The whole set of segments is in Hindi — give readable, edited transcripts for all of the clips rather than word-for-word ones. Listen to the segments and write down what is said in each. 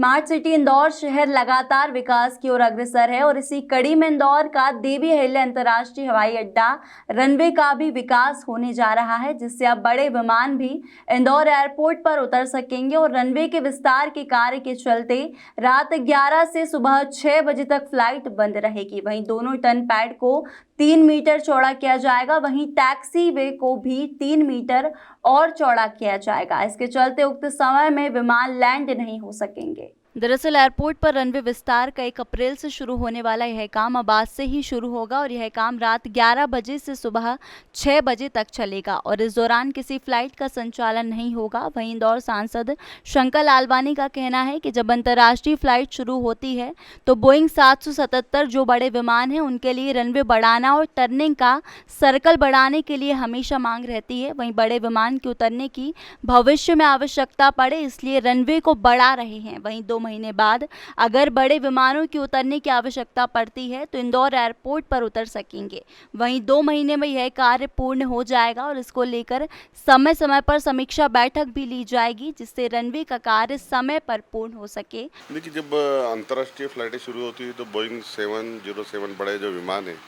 स्मार्ट सिटी इंदौर शहर लगातार विकास की ओर अग्रसर है और इसी कड़ी में इंदौर का देवी अहिल्या अंतर्राष्ट्रीय हवाई अड्डा रनवे का भी विकास होने जा रहा है, जिससे अब बड़े विमान भी इंदौर एयरपोर्ट पर उतर सकेंगे। और रनवे के विस्तार के कार्य के चलते रात 11 से सुबह 6 बजे तक फ्लाइट बंद रहेगी। वहीं दोनों टर्न पैड को 3 मीटर चौड़ा किया जाएगा, वहीं टैक्सी वे को भी 3 मीटर और चौड़ा किया जाएगा। इसके चलते उक्त समय में विमान लैंड नहीं हो सकेंगे। दरअसल एयरपोर्ट पर रनवे विस्तार का 1 अप्रैल से शुरू होने वाला यह काम अब आज से ही शुरू होगा और यह काम रात 11 बजे से सुबह 6 बजे तक चलेगा और इस दौरान किसी फ्लाइट का संचालन नहीं होगा। वहीं इंदौर सांसद शंकर लालवानी का कहना है कि जब अंतर्राष्ट्रीय फ्लाइट शुरू होती है तो बोइंग 777 जो बड़े विमान हैं उनके लिए रनवे बढ़ाना और टर्निंग का सर्कल बढ़ाने के लिए हमेशा मांग रहती है। वहीं बड़े विमान के उतरने की भविष्य में आवश्यकता पड़े इसलिए रनवे को बढ़ा रहे हैं। वहीं 2 महीने बाद अगर बड़े विमानों की उतरने की आवश्यकता पड़ती है तो इंदौर एयरपोर्ट पर उतर सकेंगे। वहीं 2 महीने में यह कार्य पूर्ण हो जाएगा और इसको लेकर समय समय पर समीक्षा बैठक भी ली जाएगी, जिससे रनवे का कार्य समय पर पूर्ण हो सके। देखिए, जब अंतर्राष्ट्रीय फ्लाइटें शुरू होती है तो बोइंग 707 बड़े जो विमान हैं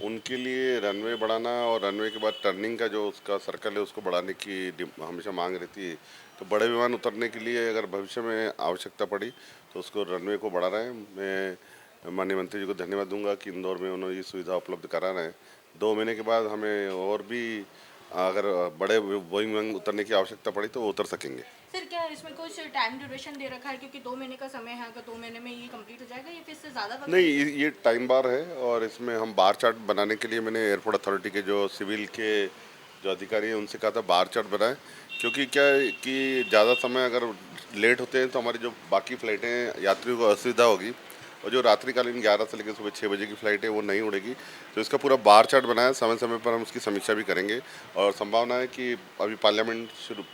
उनके लिए रनवे बढ़ाना और रनवे के बाद टर्निंग का जो उसका सर्कल है उसको बढ़ाने की हमेशा मांग रहती है। तो बड़े विमान उतरने के लिए अगर भविष्य में आवश्यकता पड़ी तो उसको रनवे को बढ़ा रहे हैं। मैं माननीय मंत्री जी को धन्यवाद दूंगा कि इंदौर में उन्होंने ये सुविधा उपलब्ध करा रहे हैं। 2 महीने के बाद हमें और भी अगर बड़े बोइंग उतरने की आवश्यकता पड़ी तो वो उतर सकेंगे। सर, क्या इसमें कुछ टाइम ड्यूरेशन दे रखा है, क्योंकि 2 महीने का समय है, अगर 2 महीने में ये कंप्लीट हो जाएगा या फिर इससे ज़्यादा वक्त? नहीं, ये टाइम बार है और इसमें हम बार चार्ट बनाने के लिए मैंने एयरपोर्ट अथॉरिटी के जो सिविल के जो अधिकारी हैं उनसे कहा था बार चार्ट बनाएं, क्योंकि क्या है कि ज़्यादा समय अगर लेट होते हैं तो हमारी जो बाकी फ़्लाइटें यात्रियों को असुविधा होगी और जो रात्रिकालीन 11 से लेकर सुबह 6 बजे की फ़्लाइट है वो नहीं उड़ेगी। तो इसका पूरा बार चार्ट बनाया, समय समय पर हम उसकी समीक्षा भी करेंगे और संभावना है कि अभी पार्लियामेंट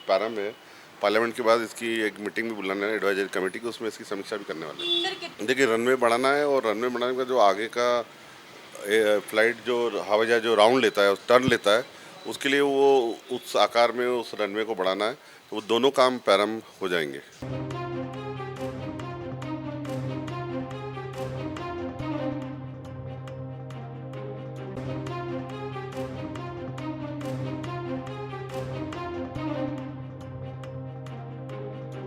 प्रारंभ है, पार्लियामेंट के बाद इसकी एक मीटिंग भी बुलाना है एडवाइजरी कमेटी को, उसमें इसकी समीक्षा भी करने वाले हैं। देखिए, रनवे बढ़ाना है और रनवे बढ़ाने का जो आगे का फ्लाइट जो हवाई जहाज जो राउंड लेता है, टर्न लेता है, उसके लिए वो उस आकार में उस रनवे को बढ़ाना है। तो वो दोनों काम प्रारंभ हो जाएंगे।